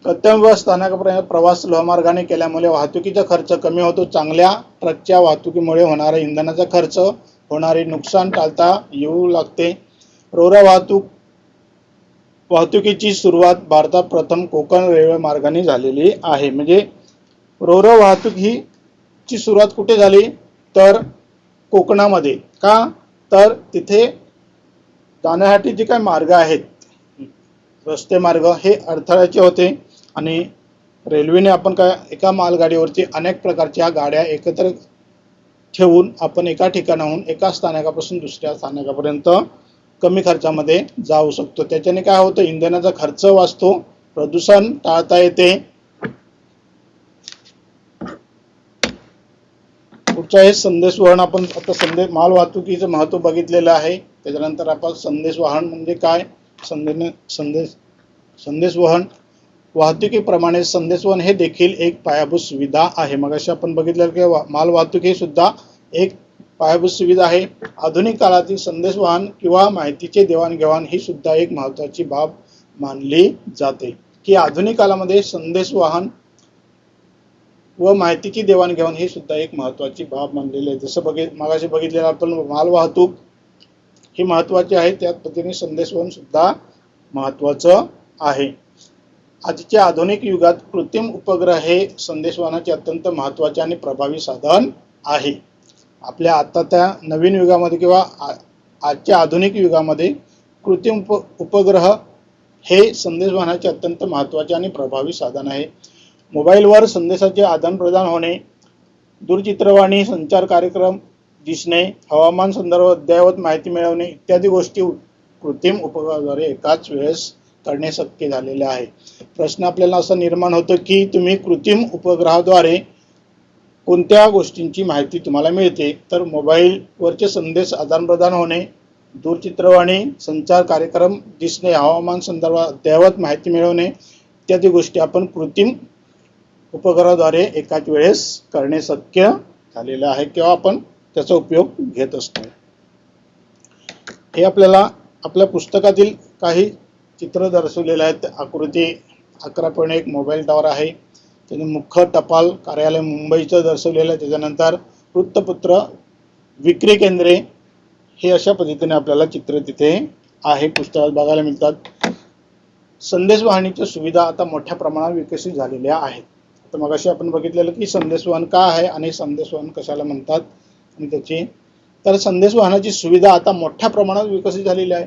गंतव्य स्थानकापर्यंत प्रवास लोहमार्गाने केल्यामुळे वाहतुकीचा खर्च कमी होतो. चांगल्या ट्रकच्या वाहतुकीमुळे होणारा इंधनाचा खर्च होणारे नुकसान टाळता येऊ लागते. रोरो वाहतुकीची सुरुवात भारतात प्रथम कोकण रेल्वे मार्गाने झालेली आहे. म्हणजे रोरो वाहतूक ही ची सुरुवात कुठे झाली तर कोकणामध्ये. का तर तिथे जाण्यासाठी जे काही मार्ग आहेत रस्ते मार्ग हे अडथळ्याचे होते आणि रेल्वेने आपण काय एका मालगाडीवरती अनेक प्रकारच्या गाड्या एकत्र ठेवून आपण एका ठिकाणाहून एका स्थानकापासून दुसऱ्या स्थानकापर्यंत कमी खर्चामध्ये जाऊ शकतो. त्याच्याने काय होतं इंधनाचा खर्च वाचतो, प्रदूषण टाळता येते. पुढचा आहे संदेशवहन. आपण आता माल वाहतुकीचं महत्त्व बघितलेलं आहे. त्याच्यानंतर आपण संदेशवहन म्हणजे काय, संदेशवहन वाहतुकीप्रमाणे संदेशवहन हे देखील एक पायाभूत सुविधा आहे. मगाशी आपण बघितलं की माल वाहतूक ही सुद्धा एक पायाभूत सुविधा आहे. आधुनिक काळातील संदेशवहन किंवा माहितीचे देवाणघेवाण ही सुद्धा एक महत्त्वाची बाब मानली जाते. की आधुनिक काळामध्ये संदेशवहन व माहितीची देवाणघेवाण ही सुद्धा एक महत्त्वाची बाब मानलेली आहे. जसं मगाशी बघितलेलं आपण माल वाहतूक ही महत्त्वाची आहे, त्याच पद्धतीने संदेशवहन सुद्धा महत्त्वाचं आहे. आजच्या आधुनिक युगात कृत्रिम उपग्रह हे संदेशवहनाचे अत्यंत महत्त्वाचे आणि प्रभावी साधन आहे. आपल्या आता त्या नवीन युगामध्ये किंवा आजच्या आधुनिक युगामध्ये कृत्रिम उपग्रह हे संदेशवहनाचे अत्यंत महत्त्वाचे आणि प्रभावी साधन आहे. मोबाईलवर संदेशाचे आदानप्रदान होणे, दूरचित्रवाणी, संचार कार्यक्रम दिसणे, हवामान संदर्भात अद्ययावत माहिती मिळवणे इत्यादी गोष्टी कृत्रिम उपग्रहाद्वारे एकाच वेळेस करणे शक्य झालेले आहे. प्रश्न आपल्याला असा निर्माण होतो की तुम्ही कृत्रिम उपग्रहाद्वारे कोणत्या गोष्टींची माहिती तुम्हाला मिळते, तर मोबाईलवरचे संदेश आदानप्रदान होणे, दूरचित्रवाणी, संचार कार्यक्रम दिसणे, हवामान संदर्भात अद्ययावत माहिती मिळवणे इत्यादी गोष्टी आपण कृत्रिम उपग्रहाद्वारे एकाच वेळेस करणे शक्य झालेलं आहे किंवा आपण त्याचा उपयोग घेत असतो. हे आपल्याला आपल्या पुस्तकातील काही चित्र दर्शवलेले आहेत. आकृती 11.1 मोबाईल टॉवर आहे. त्याने मुख्य टपाल कार्यालय मुंबईचं दर्शवलेलं आहे. त्याच्यानंतर वृत्तपत्र विक्री केंद्रे हे अशा पद्धतीने आपल्याला चित्र तिथे आहे पुस्तकात बघायला मिळतात. संदेशवाहनीच्या सुविधा आता मोठ्या प्रमाणात विकसित झालेल्या आहेत. तर मगाशी आपण बघितलेलं की संदेशवहन का आहे आणि संदेशवहन कशाला म्हणतात आणि त्याची तर संदेशवहनाची सुविधा आता मोठ्या प्रमाणात विकसित झालेली आहे.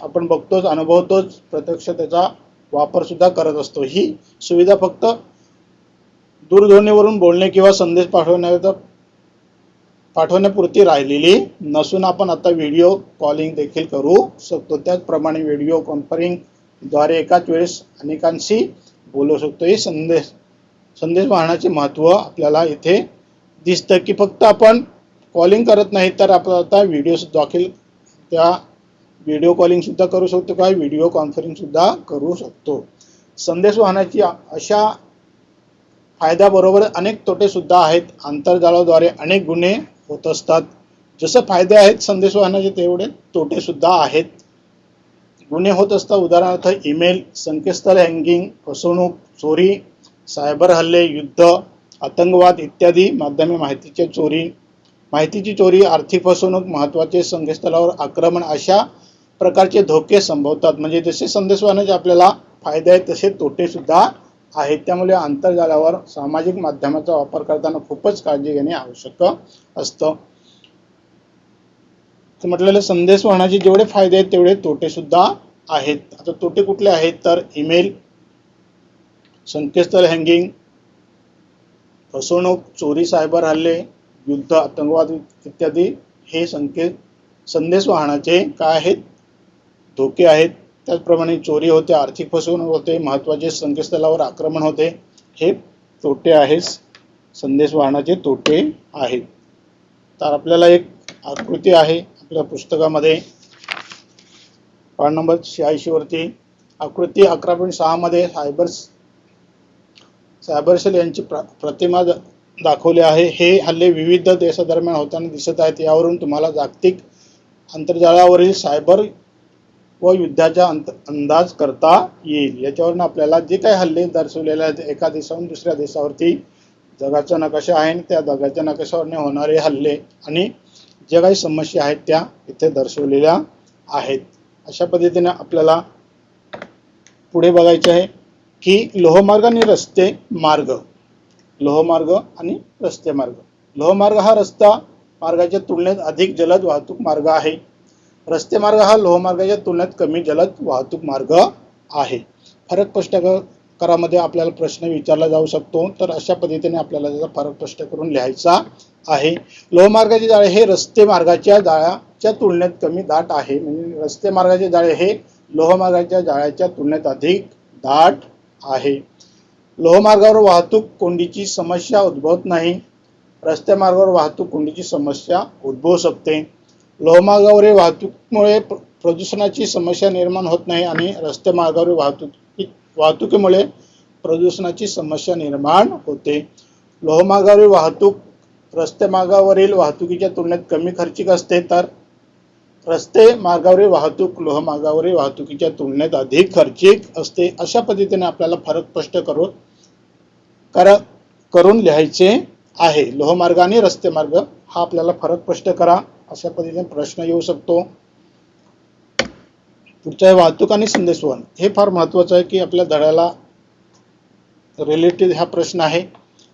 आपण बघतोच, अनुभवतोच, प्रत्यक्ष त्याचा वापर सुद्धा करत असतो. ही सुविधा फक्त दूरध्वनीवरून बोलणे किंवा संदेश पाठवण्यापुरती राहिलेली नसून आपण आता व्हिडिओ कॉलिंग देखील करू शकतो. त्याचप्रमाणे व्हिडिओ कॉन्फरन्सिंग द्वारे एकाच वेळेस अनेकांशी बोलू शकतो. हे संदेशवहनाचे महत्त्व आपल्याला इथे दिसतं की फक्त आपण कॉलिंग करत नाही तर आपण आता व्हिडिओ कॉलिंग सुद्धा करू शकतो किंवा व्हिडिओ कॉन्फरन्सिंग सुद्धा करू शकतो. संदेशवहनाची अशा फायद्याबरोबर अनेक तोटे सुद्धा आहेत. आंतरजालाद्वारे अनेक गुन्हे होत असतात. जसे फायदे आहेत संदेशवहनाचे तेवढे तोटे सुद्धा आहेत. गुन्हे होत असतात. उदाहरणार्थ ईमेल, संकेतस्थळ हॅकिंग, फसवणूक, चोरी, सायबर हल्ले, युद्ध, आतंकवाद इत्यादी माध्यमे माहितीची चोरी, आर्थिक फसवणूक, महत्त्वाचे संकेतस्थळावर आक्रमण अशा प्रकारचे धोके संभवतात. म्हणजे जसे संदेशवहनाचे आपल्याला फायदे आहेत तसे तोटे सुद्धा आहेत. त्यामुळे आंतरजालावर सामाजिक माध्यमाचा वापर करताना खूपच काळजी घेणे आवश्यक असतं. म्हटलेलं संदेशवहनाचे जेवढे फायदे आहेत तेवढे तोटे सुद्धा आहेत. आता तोटे कुठले आहेत तर ईमेल, संकेतस्थळ हॅकिंग, फसवणूक, चोरी, सायबर हल्ले, युद्ध, आतंकवाद इत्यादी हे संदेशवहनाचे काय आहेत धोके आहेत. त्याचप्रमाणे चोरी होते, आर्थिक फसवणूक होते, महत्त्वाचे संकेतस्थळावर आक्रमण होते. हे तोटे आहेत, संदेशवहनाचे तोटे आहेत. तर आपल्याला एक आकृती आहे आपल्या पुस्तकामध्ये पान नंबर 86 वरती आकृती 11.6 मध्ये सायबर सेल यांची प्रतिमा दाखवली आहे. हे हल्ले विविध देशादरम्यान होताना दिसत आहेत. यावरून तुम्हाला जागतिक आंतरजालावरील सायबर व युद्धाचा अंदाज करता येईल. याच्यावरून आपल्याला जे काही हल्ले दर्शवलेले आहेत एका देशाहून दुसऱ्या देशावरती जगाचा नकाशा आहे, त्या जगाच्या नकाशावर होणारे हल्ले आणि ज्या काही समस्या आहेत त्या इथे दर्शवलेल्या आहेत. अशा पद्धतीने आपल्याला पुढे बघायचे आहे की लोहमार्ग आणि रस्ते मार्ग. लोहमार्ग आणि रस्ते मार्ग. लोहमार्ग हा रस्ता मार्गाच्या तुलनेत अधिक जलद वाहतूक मार्ग आहे. रस्ते मार्ग हा लोहमार्गाच्या तुलनेत कमी जलद वाहतूक मार्ग आहे. फरक स्पष्ट करामध्ये आपल्याला प्रश्न विचारला जाऊ शकतो. तर अशा पद्धतीने आपल्याला त्याचा फरक स्पष्ट करून लिहायचा आहे. लोहमार्गाचे जाळे हे रस्ते मार्गाच्या जाळ्याच्या तुलनेत कमी दाट आहे. म्हणजे रस्ते मार्गाचे जाळे हे लोहमार्गाच्या जाळ्याच्या तुलनेत अधिक दाट आहे. लोहमार्गावर वाहतूक कोंडीची समस्या उद्भवत नाही. रस्ते मार्गावर वाहतूक कोंडीची समस्या उद्भवू शकते. लोहमार्गावरील वाहतुकीमुळे प्रदूषणाची समस्या निर्माण होत नाही आणि रस्ते मार्गावरील वाहतुकीमुळे प्रदूषणाची समस्या निर्माण होते. लोहमार्गावरील वाहतूक रस्ते मार्गावरील वाहतुकीच्या तुलनेत कमी खर्चिक असते, तर रस्ते मार्गावरील वाहतूक लोहमार्गावरील वाहतुकीच्या तुलनेत अधिक खर्चिक असते. अशा पद्धतीने आपल्याला फरक स्पष्ट करून लिहायचे आहे. लोहमार्ग आणि रस्ते मार्ग हा आपल्याला फरक स्पष्ट करा अशा पद्धतीने प्रश्न येऊ शकतो. पुढचा आहे वाहतूक आणि संदेशवहन. हे फार महत्त्वाचं आहे की आपल्या धड्याला रिलेटेड हा प्रश्न आहे.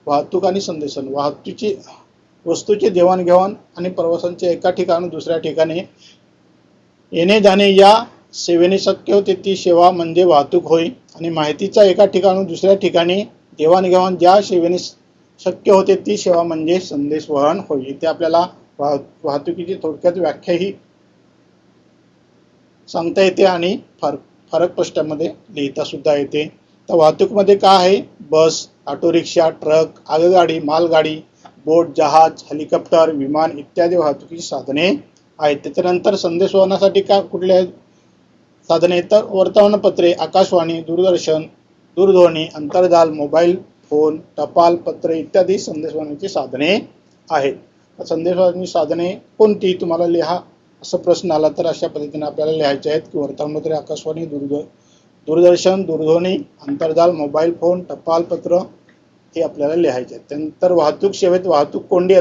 वाहतूक आणि संदेशवहन. वस्तूची देवाणघेवाण आणि प्रवाशांचे एका ठिकाणाहून दुसऱ्या ठिकाणी येणे जाणे या सेवेने शक्य होते ती सेवा म्हणजे वाहतूक होय. आणि माहितीचा एका ठिकाणाहून दुसऱ्या ठिकाणी देवाणघेवाण ज्या सेवेने शक्य होते ती सेवा म्हणजे संदेशवहन होय. इथे आपल्याला वाहतुकीची थोडक्यात व्याख्या ही सांगता येते आणि फरक स्पष्टमध्ये लिहिता सुद्धा येते. तर वाहतूकमध्ये काय आहे? बस, ऑटो रिक्षा, ट्रक, आगगाडी, मालगाडी, बोट, जहाज, हेलिकॉप्टर, विमान इत्यादी वाहतुकीची साधने आहेत. त्याच्यानंतर संदेशवहनासाठी काय कुठले साधने तर वर्तमानपत्रे, आकाशवाणी, दूरदर्शन, दूरध्वनी, आंतरजाल, मोबाईल फोन, टपाल, पत्र इत्यादी संदेशवहनाची साधने आहेत. संदेशवहनाची साधने कोणती तुम्हाला लिहा असा प्रश्न आला तर अशा पद्धतीने आपल्याला लिहायचे आहेत की वर्तमानपत्रे, आकाशवाणी, दूरदर्शन, दूरध्वनी, आंतरजाल, मोबाईल फोन, टपाल, पत्र हे आपल्याला लिहायचे आहेत. त्यानंतर वाहतूक सेवेत वाहतूक कोंडी,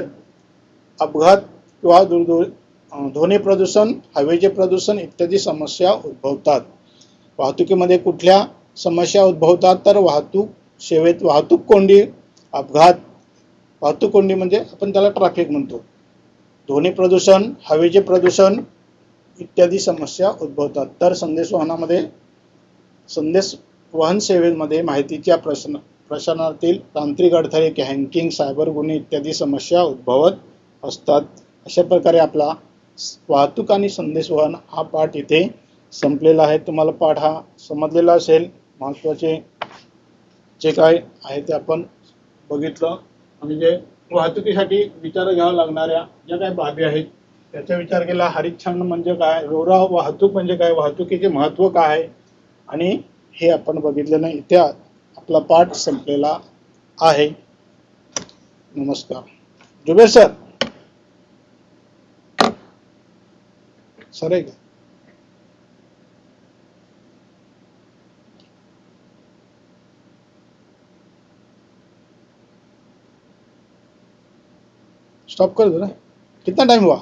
अपघात किंवा ध्वनी प्रदूषण, हवेचे प्रदूषण इत्यादी समस्या उद्भवतात. वाहतुकीमध्ये कुठल्या समस्या उद्भवतात तर वाहतूक सेवेत वाहतूक कोंडी, अपघात, वाहतूक कोंडी म्हणजे आपण त्याला ट्रॅफिक म्हणतो, ध्वनी प्रदूषण, हवेचे प्रदूषण इत्यादी समस्या उद्भवतात. तर संदेश वहन सेवेमध्ये माहितीच्या प्रसारणातील तांत्रिक अडथळे, हॅकिंग, सायबर गुन्हे इत्यादी समस्या उद्भवत असतात. अशा प्रकारे आपला वाहतूक आणि संदेशवहन हा पाठ इथे संपलेला आहे. तुम्हाला पाठ हा समजलेला असेल. महत्त्वाचे जे काय आहे ते आपण बघितलं. म्हणजे वाहतुकीसाठी विचार घ्यावा लागणाऱ्या ज्या काही बाबी आहेत त्याचा विचार केला. हरितछान म्हणजे काय, रोरा वाहतूक म्हणजे काय, वाहतुकीचे महत्त्व काय आहे, आणि हे आपण बघितलं नाही. इथे आपला पाठ संपलेला आहे. नमस्कार. जुबेर सर आहे का? स्टॉप कर दो ना. कितना टाइम हुआ?